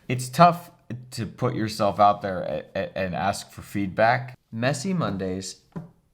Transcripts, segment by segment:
It's tough to put yourself out there and ask for feedback. Messy Mondays,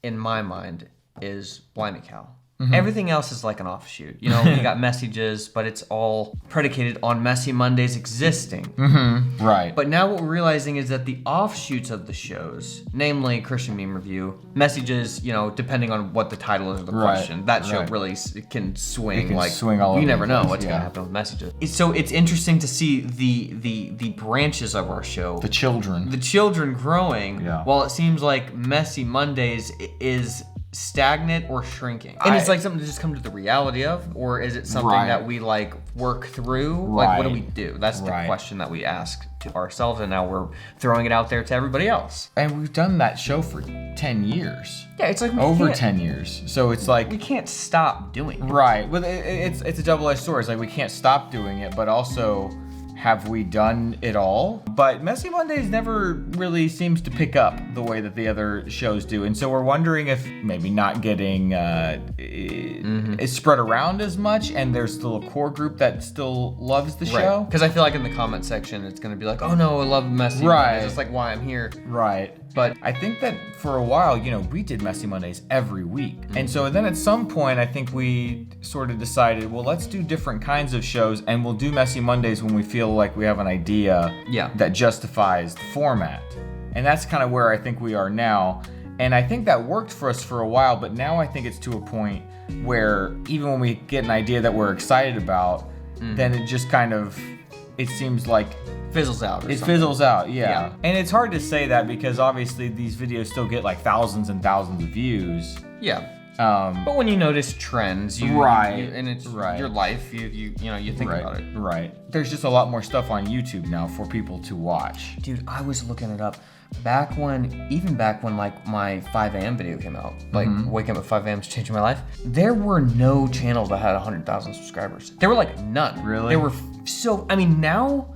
in my mind, is Blimey Cow. Mm-hmm. Everything else is like an offshoot. You know, you got messages, but it's all predicated on Messy Mondays existing. Mm-hmm. Right. But now what we're realizing is that the offshoots of the shows, namely Christian Meme Review, messages, you know, depending on what the title is of the question, that show really can swing. It can like swing all over. You never know what's going to happen with messages. So it's interesting to see the branches of our show. The children growing, while it seems like Messy Mondays is stagnant or shrinking. And it's like something to just come to the reality of, or is it something that we like work through? Like, what do we do? That's the question that we ask to ourselves, and now we're throwing it out there to everybody else. And we've done that show for 10 years. Yeah, it's like over 10 years. So it's like we can't stop doing it. Right. But it's a double-edged sword. It's like we can't stop doing it, but also have we done it all? But Messy Mondays never really seems to pick up the way that the other shows do. And so we're wondering if maybe not getting it's spread around as much, and there's still a core group that still loves the show. Because I feel like in the comment section, it's going to be like, oh no, I love Messy Mondays. It's like why I'm here. Right. But I think that for a while, you know, we did Messy Mondays every week. And so then at some point, I think we sort of decided, well, let's do different kinds of shows, and we'll do Messy Mondays when we feel like we have an idea that justifies the format. And that's kind of where I think we are now. And I think that worked for us for a while, but now I think it's to a point where even when we get an idea that we're excited about, then it just kind of, it seems like fizzles out. It fizzles out, yeah. And it's hard to say that because obviously these videos still get like thousands and thousands of views. Yeah. But when you notice trends, and it's your life, you think about it. Right. There's just a lot more stuff on YouTube now for people to watch. Dude, I was looking it up. Even back when like my 5 a.m. video came out, like waking up at 5 a.m. is changing my life, there were no channels that had 100,000 subscribers. There were like none. Really? There were now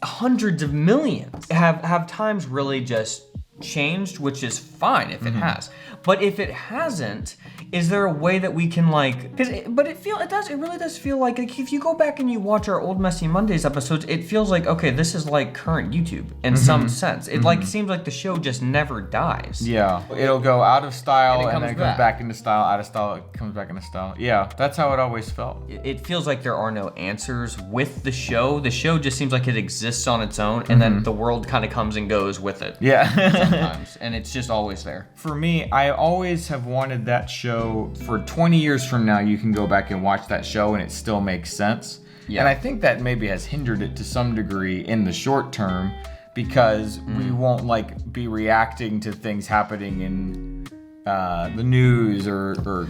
hundreds of millions. Have times really just changed, which is fine if it has. But if it hasn't, is there a way that we can like? It really does feel like if you go back and you watch our old Messy Mondays episodes, it feels like okay, this is like current YouTube in some sense. It like seems like the show just never dies. Yeah, it'll go out of style and then it goes back into style. Out of style, it comes back into style. Yeah, that's how it always felt. It feels like there are no answers with the show. The show just seems like it exists on its own, and then the world kind of comes and goes with it. Yeah, sometimes, and it's just always there. For me, I always have wanted that show. For 20 years from now, you can go back and watch that show and it still makes sense. Yeah. And I think that maybe has hindered it to some degree in the short term because we won't like be reacting to things happening in the news or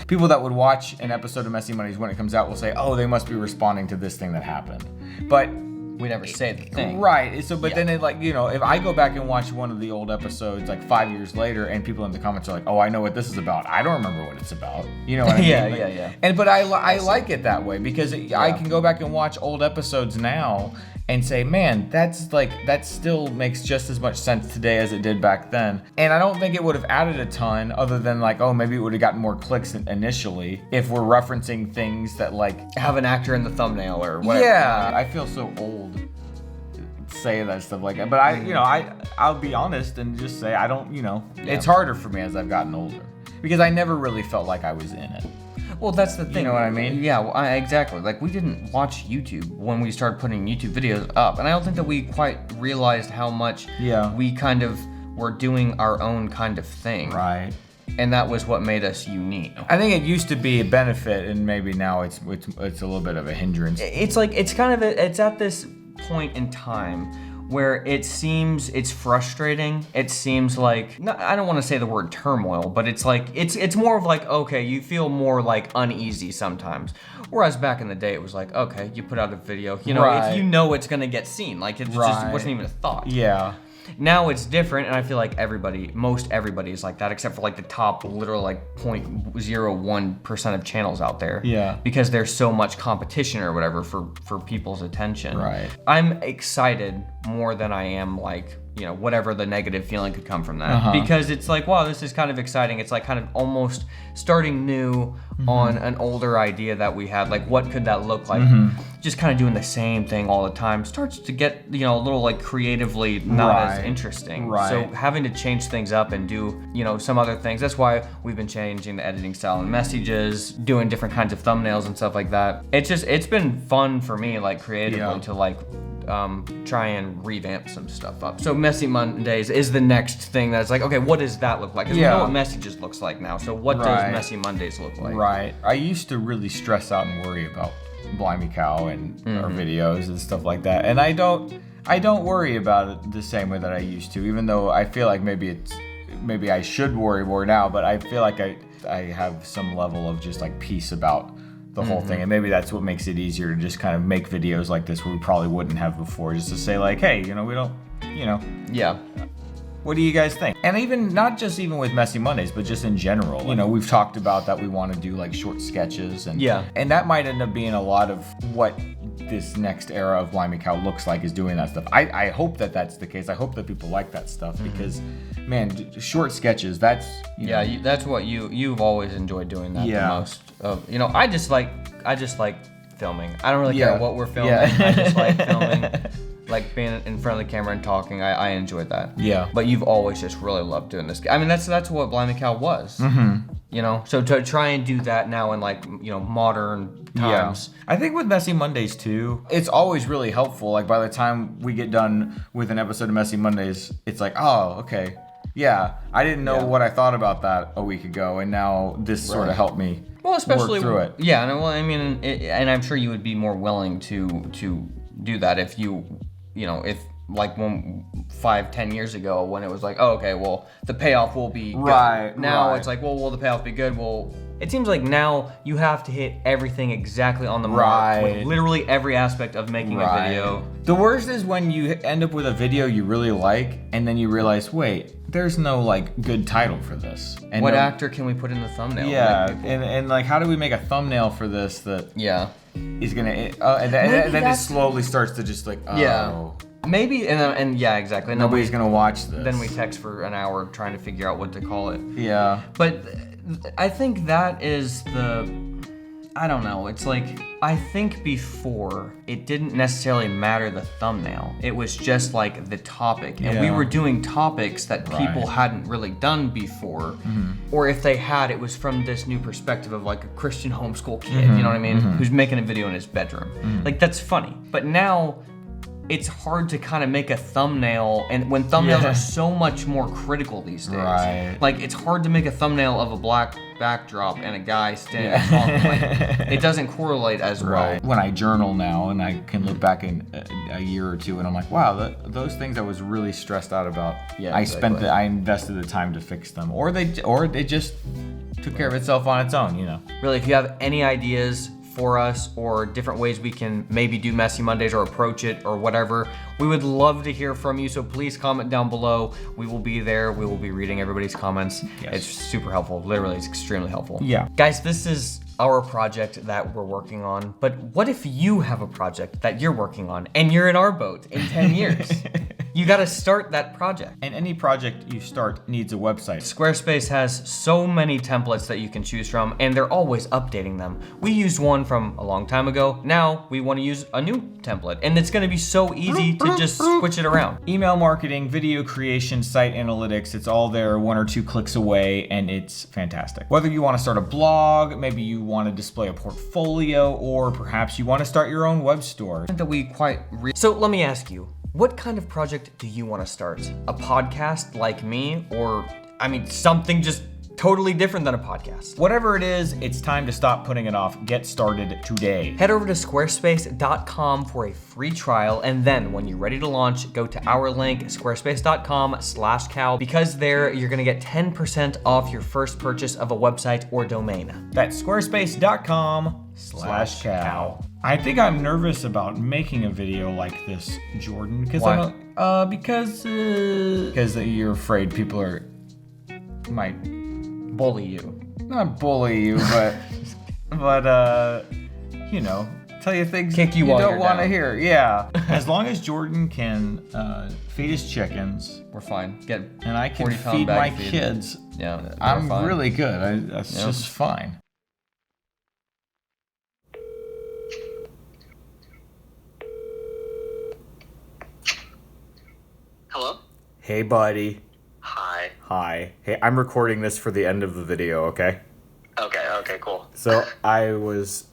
people that would watch an episode of Messy Mondays when it comes out will say, oh, they must be responding to this thing that happened. But we never say the thing. Right. So, but then it like, you know, if I go back and watch one of the old episodes like 5 years later and people in the comments are like, oh, I know what this is about. I don't remember what it's about. You know what I mean? Yeah. But I like it that way because I can go back and watch old episodes now and say, man, that still makes just as much sense today as it did back then. And I don't think it would have added a ton other than like, oh, maybe it would have gotten more clicks initially if we're referencing things that like have an actor in the thumbnail or whatever. Yeah, I feel so old to say that stuff like that. But I'll be honest and just say I don't, it's harder for me as I've gotten older because I never really felt like I was in it. Well, that's the thing. You know what I mean? Yeah, exactly. Like, we didn't watch YouTube when we started putting YouTube videos up. And I don't think that we quite realized how much we kind of were doing our own kind of thing. Right. And that was what made us unique. I think it used to be a benefit, and maybe now it's a little bit of a hindrance. It's like, it's at this point in time where it seems it's frustrating. It seems like, I don't want to say the word turmoil, but it's like, it's more of like, okay, you feel more like uneasy sometimes. Whereas back in the day, it was like, okay, you put out a video, if you know it's going to get seen, like it just wasn't even a thought. Yeah. Now it's different, and I feel like most everybody is like that, except for like the top literal like 0.01% of channels out there. Yeah. Because there's so much competition or whatever for people's attention. Right. I'm excited more than I am like, whatever the negative feeling could come from that. Because it's like, wow, this is kind of exciting. It's like kind of almost starting new on an older idea that we had. Like, what could that look like? just kind of doing the same thing all the time starts to get, a little like creatively not as interesting. Right. So having to change things up and do, some other things. That's why we've been changing the editing style and messages, doing different kinds of thumbnails and stuff like that. It's been fun for me, like creatively, to like try and revamp some stuff up. So Messy Mondays is the next thing that's like, okay, what does that look like? Because we know what Messages looks like now. So what does Messy Mondays look like? Right. I used to really stress out and worry about Blimey Cow and our videos and stuff like that. And I don't worry about it the same way that I used to, even though I feel like maybe I should worry more now, but I feel like I have some level of just like peace about the whole thing, and maybe that's what makes it easier to just kind of make videos like this where we probably wouldn't have before, just to say like, hey, we don't, Yeah. what do you guys think? And even not just even with Messy Mondays, but just in general, we've talked about that we want to do like short sketches, and and that might end up being a lot of what this next era of Blimey Cow looks like, is doing that stuff. I hope that that's the case. I hope that people like that stuff because, man, short sketches, that's that's what you've always enjoyed doing that the most. I just like filming. I don't really care what we're filming. I just like filming. Like being in front of the camera and talking, I enjoyed that. Yeah. But you've always just really loved doing this. I mean, that's what Blimey Cow was. So to try and do that now in like, modern times. Yeah. I think with Messy Mondays too, it's always really helpful. Like by the time we get done with an episode of Messy Mondays, it's like, oh, okay. Yeah, I didn't know what I thought about that a week ago, and now this sort of helped me especially work through it. Yeah, and I'm sure you would be more willing to do that if if like 5-10 years ago when it was like, oh, okay, well, the payoff will be good. Now it's like, well, will the payoff be good? Well, it seems like now you have to hit everything exactly on the mark with literally every aspect of making a video. The worst is when you end up with a video you really like, and then you realize, wait, there's no like good title for this. And what actor can we put in the thumbnail? Yeah, and like, how do we make a thumbnail for this that is gonna, and then it slowly starts to just like, Maybe, and yeah, exactly. Nobody's gonna watch this. Then we text for an hour trying to figure out what to call it. Yeah. But I think that is I don't know. It's like, I think before, it didn't necessarily matter the thumbnail. It was just like the topic. And we were doing topics that people hadn't really done before. Or if they had, it was from this new perspective of like a Christian homeschool kid, you know what I mean? Who's making a video in his bedroom. Like, that's funny. But now, it's hard to kind of make a thumbnail, and when thumbnails are so much more critical these days. Like, it's hard to make a thumbnail of a black backdrop and a guy standing talking. Like, it doesn't correlate as well. When I journal now, and I can look back in a year or two, and I'm like, wow, those things I was really stressed out about. I invested the time to fix them, or they just took care of itself on its own. Really, if you have any ideas for us or different ways we can maybe do Messy Mondays or approach it or whatever, we would love to hear from you. So please comment down below. We will be there. We will be reading everybody's comments. It's super helpful. Literally, it's extremely helpful. Guys, this is our project that we're working on. But what if you have a project that you're working on and you're in our boat in 10 years? You got to start that project. And any project you start needs a website. Squarespace has so many templates that you can choose from, and they're always updating them. We used one from a long time ago. Now we want to use a new template, and it's going to be so easy to just switch it around. Email marketing, video creation, site analytics, it's all there 1 or 2 clicks away, and it's fantastic. Whether you want to start a blog, maybe you want to display a portfolio, or perhaps you want to start your own web store. So let me ask you, what kind of project do you want to start? A podcast like me, or, something just totally different than a podcast? Whatever it is, it's time to stop putting it off. Get started today. Head over to squarespace.com for a free trial, and then when you're ready to launch, go to our link, squarespace.com/cow, because there you're gonna get 10% off your first purchase of a website or domain. That's squarespace.com/cow. I think I'm nervous about making a video like this, Jordan, because you're afraid people might bully you. Not bully you, but tell you things Kick you you while don't you're want to down. hear. Yeah. As long as Jordan can feed his chickens, we're fine. And I can feed my kids. Yeah, I'm fine. really good. That's just fine. Hey, buddy. Hi. Hi. Hey, I'm recording this for the end of the video, okay? Okay, cool. So I was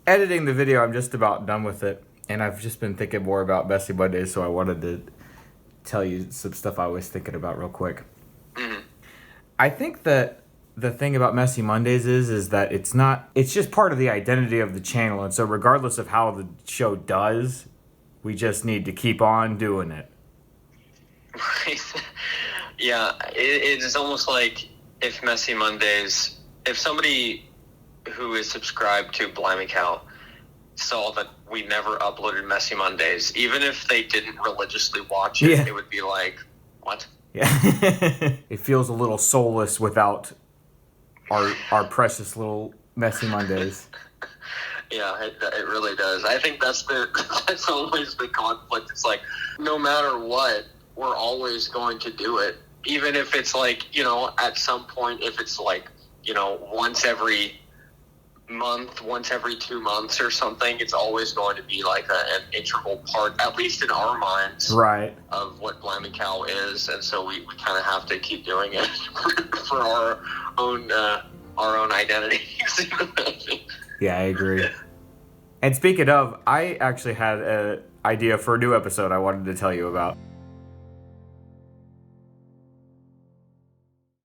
editing the video. I'm just about done with it. And I've just been thinking more about Messy Mondays, so I wanted to tell you some stuff I was thinking about real quick. Mm-hmm. I think that the thing about Messy Mondays is that it's just part of the identity of the channel. And so regardless of how the show does, we just need to keep on doing it. Yeah, it's almost like if Messy Mondays, if somebody who is subscribed to Blimey Cow saw that we never uploaded Messy Mondays, even if they didn't religiously watch it, it would be like, what? Yeah. It feels a little soulless without our precious little Messy Mondays. Yeah, it really does. I think that's always the conflict. It's like, no matter what, we're always going to do it. Even if it's like, at some point, if it's like, once every month, once every 2 months or something, it's always going to be like an integral part, at least in our minds, right, of what Blimey Cow is. And so we kind of have to keep doing it for our own identities. Yeah, I agree. And speaking of, I actually had an idea for a new episode I wanted to tell you about.